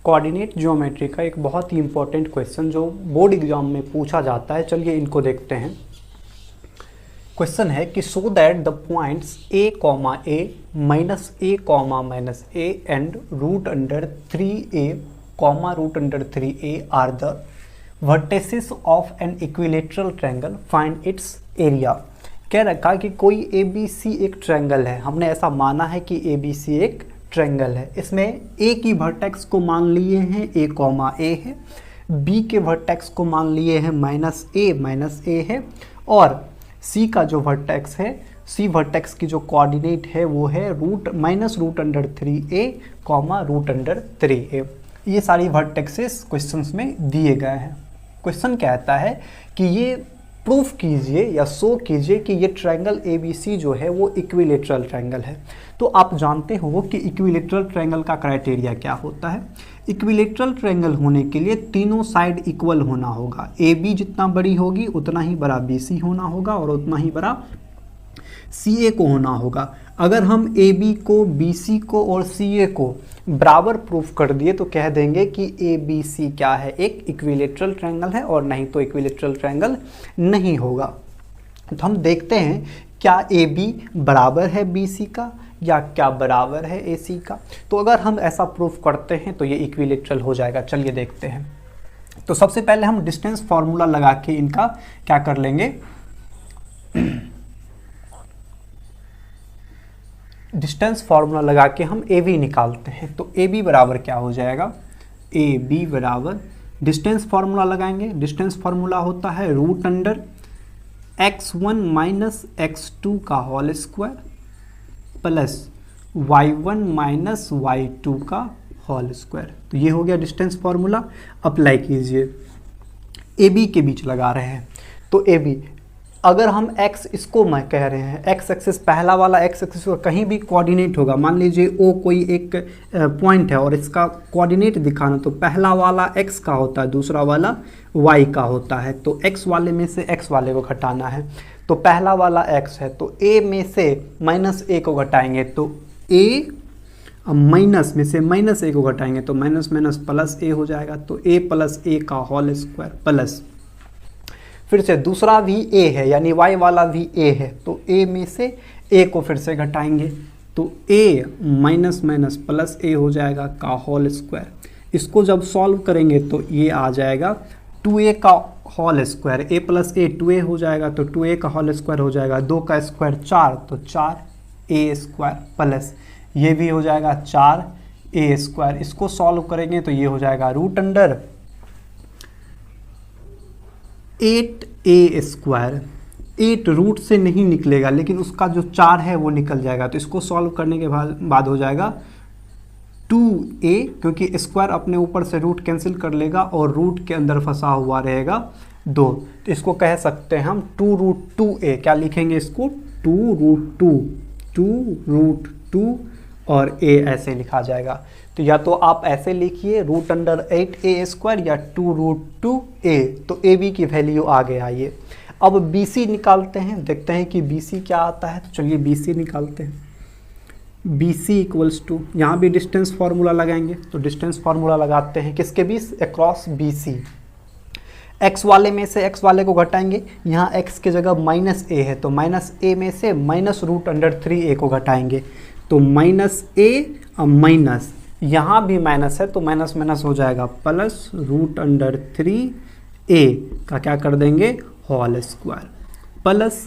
Coordinate geometry का एक बहुत ही इंपॉर्टेंट क्वेश्चन जो बोर्ड एग्जाम में पूछा जाता है। चलिए इनको देखते हैं। क्वेश्चन है कि so that the points a, minus a, minus a and root under 3a, root under 3a are the vertices of an equilateral triangle, find its area. कह रखा कि कोई ABC एक ट्रायंगल है। हमने ऐसा माना है कि ABC एक ट्रायंगल है। इसमें A की वर्टेक्स को मान लिए हैं a, a है, B के वर्टेक्स को मान लिए हैं माइनस a है, और C का जो वर्टेक्स है, C वर्टेक्स की जो कोऑर्डिनेट है वो है minus root under 3a, root under 3a। ये सारी वर्टेक्सेस क्वेश्चंस में दिए गए हैं। क्वेश्चन कहता है कि ये प्रूफ कीजिए या शो कीजिए कि ये ट्रायंगल ABC जो है वो इक्विलेटरल ट्रायंगल है। तो आप जानते हो कि इक्विलेटरल ट्रायंगल का क्राइटेरिया क्या होता है। इक्विलेटरल ट्रायंगल होने के लिए तीनों साइड इक्वल होना होगा। AB जितना बड़ी होगी उतना ही बड़ा BC होना होगा और उतना ही बड़ा CA को होना होगा। अगर हम AB को, BC को और CA को बराबर प्रूफ कर दिए तो कह देंगे कि ABC क्या है, एक इक्विलेटरल ट्रायंगल है, और नहीं तो इक्विलेटरल ट्रायंगल नहीं होगा। तो हम देखते हैं क्या AB बराबर है BC का या क्या बराबर है AC का। तो अगर हम ऐसा प्रूफ करते हैं तो ये इक्विलेटरल हो जाएगा। चलिए देखते हैं। तो सबसे पहले हम डिस्टेंस फार्मूला लगा के इनका क्या कर लेंगे, डिस्टेंस फार्मूला लगा के हम AB निकालते हैं। तो AB बराबर क्या हो जाएगा, AB बराबर डिस्टेंस फार्मूला लगाएंगे। डिस्टेंस फार्मूला होता है root under x1 minus x2 का whole square plus y1 minus y2 का होल स्क्वायर। तो ये हो गया डिस्टेंस फार्मूला। अप्लाई कीजिए। AB के बीच लगा रहे हैं तो AB, अगर हम x इसको मैं कह रहे हैं x एक्सिस, पहला वाला x एक्सिस का कहीं भी कोऑर्डिनेट होगा, मान लीजिए O कोई एक पॉइंट है और इसका कोऑर्डिनेट दिखाना, तो पहला वाला x का होता है, दूसरा वाला y का होता है। तो x वाले में से x वाले को घटाना है। तो पहला वाला x है तो a में से माइनस a को घटाएंगे तो a, माइनस में से माइनस a को घटाएंगे तो माइनस माइनस प्लस a हो जाएगा। तो a प्लस a का होल स्क्वायर प्लस, फिर से दूसरा भी a है यानी y वाला भी a है, तो a में से a को फिर से घटाएंगे तो a minus minus plus a हो जाएगा का होल स्क्वायर। इसको जब सॉल्व करेंगे तो ये आ जाएगा 2a का whole square, a plus a 2a हो जाएगा, तो 2a का होल स्क्वायर हो जाएगा, 2 का स्क्वायर 4, तो 4a स्क्वायर प्लस ये भी हो जाएगा 4a स्क्वायर। इसको सॉल्व करेंगे तो ये हो जाएगा root under 8a square. 8 root से नहीं निकलेगा लेकिन उसका जो 4 है वो निकल जाएगा। तो इसको सॉल्व करने के बाद हो जाएगा 2a, क्योंकि स्क्वायर अपने ऊपर से रूट कैंसिल कर लेगा और रूट के अंदर फंसा हुआ रहेगा 2। तो इसको कह सकते हैं हम 2 रूट 2a। क्या लिखेंगे इसको, 2 रूट 2 और a ऐसे लिखा जाएगा। तो या तो आप ऐसे लिखिए रूट अंडर 8a स्क्वायर या 2 रूट 2a। तो AB की वैल्यू आ गया ये। अब BC निकालते हैं, देखते हैं कि BC क्या आता है। तो चलिए BC निकालते हैं। BC इक्वल्स टू, यहाँ भी डिस्टेंस फार्मूला लगाएंगे। तो डिस्टेंस फार्मूला लगाते हैं किसके बीच, अक्रॉस BC। x वाले में से x वाले को घटाएंगे, यहाँ x की जगह माइनस a है तो माइनस a में से माइनस रूट अंडर 3a को घटाएंगे तो माइनस a, माइनस यहाँ भी माइनस है तो माइनस माइनस हो जाएगा प्लस रूट अंडर 3a का क्या कर देंगे, होल स्क्वायर प्लस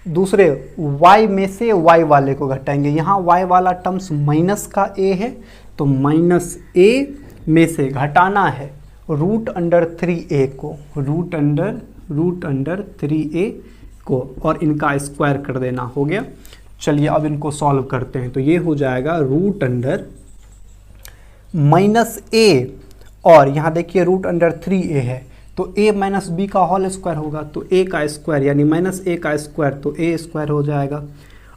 दूसरे y में से y वाले को घटाएंगे। यहाँ y वाला टर्म्स माइनस का a है तो माइनस a में से घटाना है रूट अंडर 3a को, रूट अंडर 3a को, और इनका स्क्वायर कर देना। हो गया। चलिए अब इनको सॉल्व करते हैं। तो ये हो जाएगा रूट अंडर माइनस a, और यहाँ देखिए रूट अंडर 3a है तो a माइनस b का होल स्क्वायर होगा, तो a का स्क्वायर यानी माइनस a का स्क्वायर तो a स्क्वायर हो जाएगा,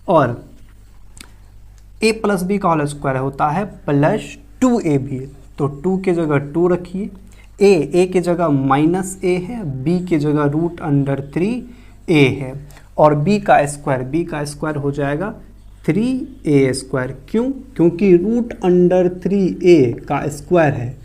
और a प्लस b का होल स्क्वायर होता है प्लस 2ab। तो 2 की जगह 2 रखिए, a की जगह माइनस a है, b की जगह रूट अंडर 3a है, और b का स्क्वायर हो जाएगा 3a स्क्वायर। क्यों, क्योंकि रूट अंडर 3a का स्क्वायर है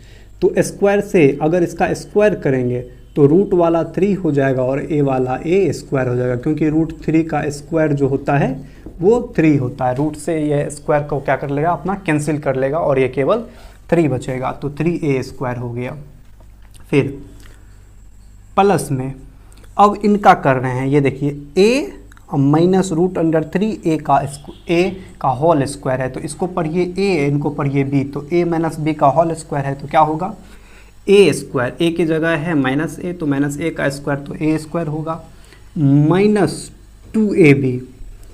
तो स्क्वायर से अगर इसका स्क्वायर करेंगे तो रूट वाला 3 हो जाएगा और ए वाला ए स्क्वायर हो जाएगा, क्योंकि रूट 3 का स्क्वायर जो होता है वो 3 होता है। रूट से ये स्क्वायर को क्या कर लेगा, अपना कैंसिल कर लेगा और ये केवल 3 बचेगा, तो 3a स्क्वायर हो गया। फिर प्लस में अब इनका कर रहे हैं, ये देखिए a minus root under 3a का होल स्क्वायर है, तो इसको पढ़िए a, इनको पढ़िए b, तो a माइनस b का होल स्क्वायर है तो क्या होगा a स्क्वायर, a की जगह है माइनस a तो माइनस a का स्क्वायर तो a स्क्वायर होगा, माइनस 2ab,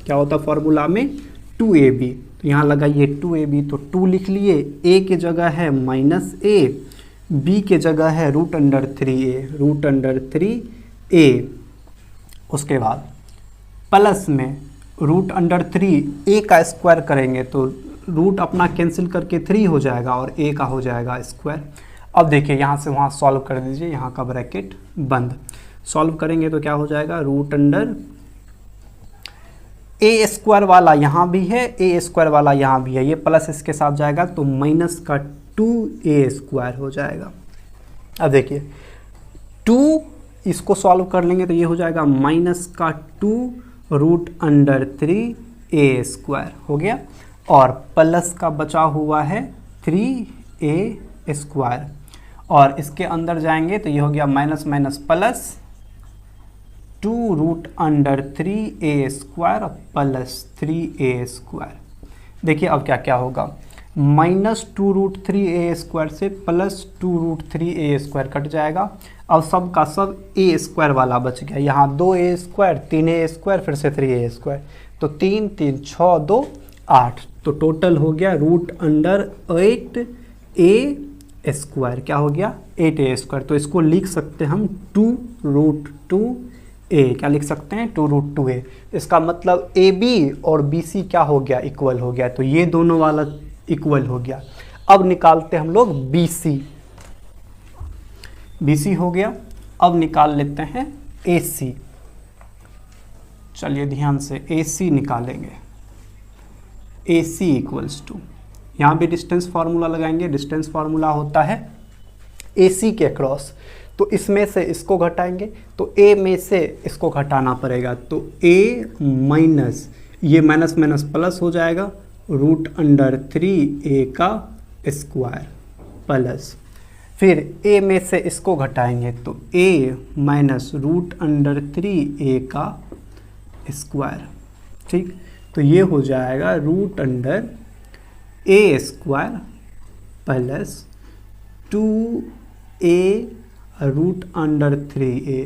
क्या होता फॉर्मूला में 2ab, तो यहाँ लगाइए 2ab, तो 2 लिख लिए, a की जगह है माइनस a, b के जगह है रूट अंडर 3a, उसके बाद प्लस में रूट अंडर 3a का स्क्वायर करेंगे तो रूट अपना कैंसिल करके 3 हो जाएगा और a का हो जाएगा स्क्वायर। अब देखिए यहाँ से वहाँ सॉल्व कर दीजिए, यहाँ का ब्रैकेट बंद, सॉल्व करेंगे तो क्या हो जाएगा, रूट अंडर a स्क्वायर वाला यहाँ भी है, a स्क्वायर वाला यहाँ भी है, ये प्लस इसके साथ जाएगा तो माइनस का 2a स्क्वायर हो जाएगा। अब देखिए 2 इसको सॉल्व कर लेंगे तो ये हो जाएगा माइनस का 2 रूट अंडर 3a स्क्वायर हो गया, और प्लस का बचा हुआ है 3a स्क्वायर, और इसके अंदर जाएंगे तो ये हो गया minus minus plus 2 root under 3a square plus 3a square. देखिए अब क्या क्या होगा, माइनस 2 रूट 3a स्क्वायर से plus 2 root 3a square cut जाएगा, अब सब का सब a स्क्वायर वाला बच गया, यहाँ 2a स्क्वायर 3a स्क्वायर फिर से 3a स्क्वायर, तो 3 3 6 2 8, तो टोटल हो गया रूट अंडर 8a स्क्वायर, क्या हो गया 8a स्क्वायर। तो इसको लिख सकते हैं हम 2 रूट 2a, क्या लिख सकते हैं 2 रूट 2a, इसका मतलब AB और BC क्या हो गया, इक्वल हो गया, तो ये दोनों वाला इक्वल हो गया। अब निकालते हम लोग BC हो गया, अब निकाल लेते हैं AC, चलिए ध्यान से AC निकालेंगे, AC इक्वल्स टू, यहाँ भी डिस्टेंस फार्मूला लगाएंगे, डिस्टेंस फार्मूला होता है AC के क्रॉस, तो इसमें से इसको घटाएंगे तो A में से इसको घटाना पड़ेगा, तो A माइनस ये माइनस माइनस प्लस हो जाएगा रूट अंडर 3a का स्क्वायर प्लस, फिर a में से इसको घटाएंगे तो a minus root under 3a का स्क्वायर, ठीक, तो ये हो जाएगा root under a square plus 2a root under 3a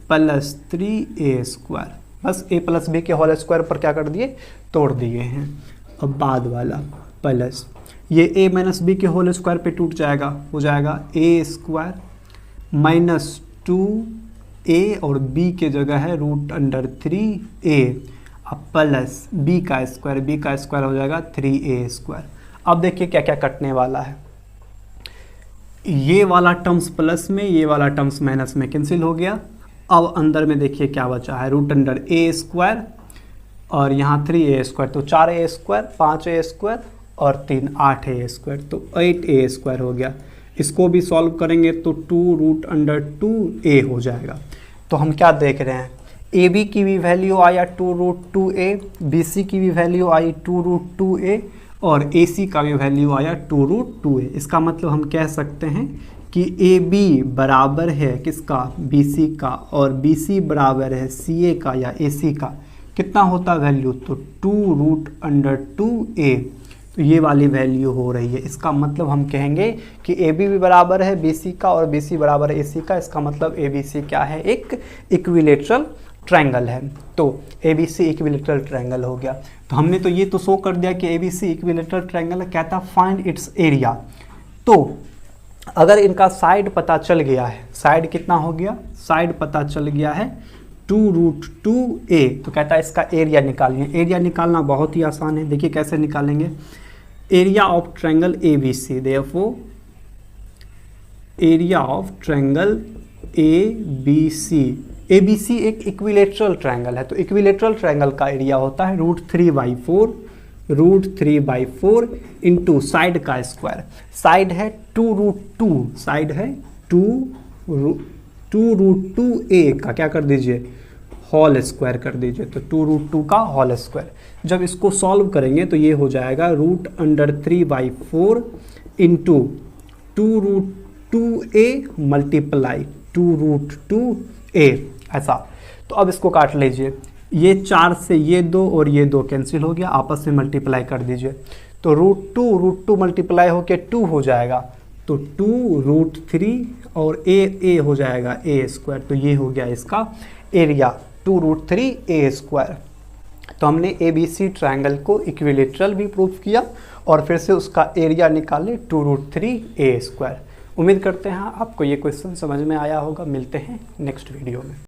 plus 3a square, बस a प्लस b के होल स्क्वायर पर क्या कर दिए, तोड़ दिए हैं। अब बाद वाला प्लस ये a माइनस बी के होल स्क्वायर पे टूट जाएगा, हो जाएगा a स्क्वायर माइनस 2a और b के जगह है रूट अंडर 3a, अब प्लस b का स्क्वायर हो जाएगा 3a स्क्वायर। अब देखिए क्या क्या कटने वाला है, ये वाला टर्म्स प्लस में, ये वाला टर्म्स माइनस में कैंसिल हो गया। अब अंदर में देखिए क्या बचा है, रूट अंडर a स्क्वायर और यहाँ 3a स्क्वायर, तो 4a स्क्वायर 5a स्क्वायर और 3 8a स्क्वायर, तो 8a स्क्वायर हो गया। इसको भी सॉल्व करेंगे तो 2 रूट अंडर 2a हो जाएगा। तो हम क्या देख रहे हैं, AB की भी वैल्यू आया 2 रूट 2a, BC की भी वैल्यू आई 2 रूट 2a और AC का भी वैल्यू आया 2 रूट 2a। इसका मतलब हम कह सकते हैं कि AB बराबर है किसका, BC का, और BC बराबर है CA का या AC का। कितना होता वैल्यू, तो 2 रूट अंडर 2a, तो ये वाली वैल्यू हो रही है। इसका मतलब हम कहेंगे कि AB भी बराबर है BC का और BC बराबर है AC का। इसका मतलब ABC क्या है, एक इक्विलेटरल ट्रायंगल है। तो ABC इक्विलेटरल ट्रायंगल हो गया। तो हमने तो ये तो शो कर दिया कि ABC इक्विलेटरल ट्रायंगल है, कहता फाइंड इट्स एरिया। तो अगर इनका साइड पता चल गया है, साइड कितना हो गया, साइड पता चल गया है 2 रूट 2a, तो कहता है इसका एरिया निकालिए। एरिया निकालना बहुत ही आसान है, देखिए कैसे निकालेंगे। Area of triangle ABC, therefore area of triangle ABC एक इक्विलेटरल ट्रायंगल है, तो इक्विलेटरल ट्रायंगल का एरिया होता है √3/4 √3/4 इंटू साइड का स्क्वायर। साइड है 2√2, साइड है 2√2a का क्या कर दीजिए, होल स्क्वायर कर दीजिए, तो 2√2 का होल स्क्वायर। जब इसको सॉल्व करेंगे तो ये हो जाएगा √3/4 इंटू 2√2a मल्टीप्लाई 2√2a, ऐसा। तो अब इसको काट लीजिए, ये 4 से ये 2 और ये 2 कैंसिल हो गया, आपस में मल्टीप्लाई कर दीजिए, तो √2 मल्टीप्लाई होकर 2 हो जाएगा, तो 2√3 और a हो जाएगा a², तो ये हो गया इसका एरिया 2√3a²। तो हमने ABC ट्रायंगल को इक्विलेटरल भी प्रूव किया और फिर से उसका एरिया निकाले 2√3a²। उम्मीद करते हैं आपको ये क्वेश्चन समझ में आया होगा। मिलते हैं नेक्स्ट वीडियो में।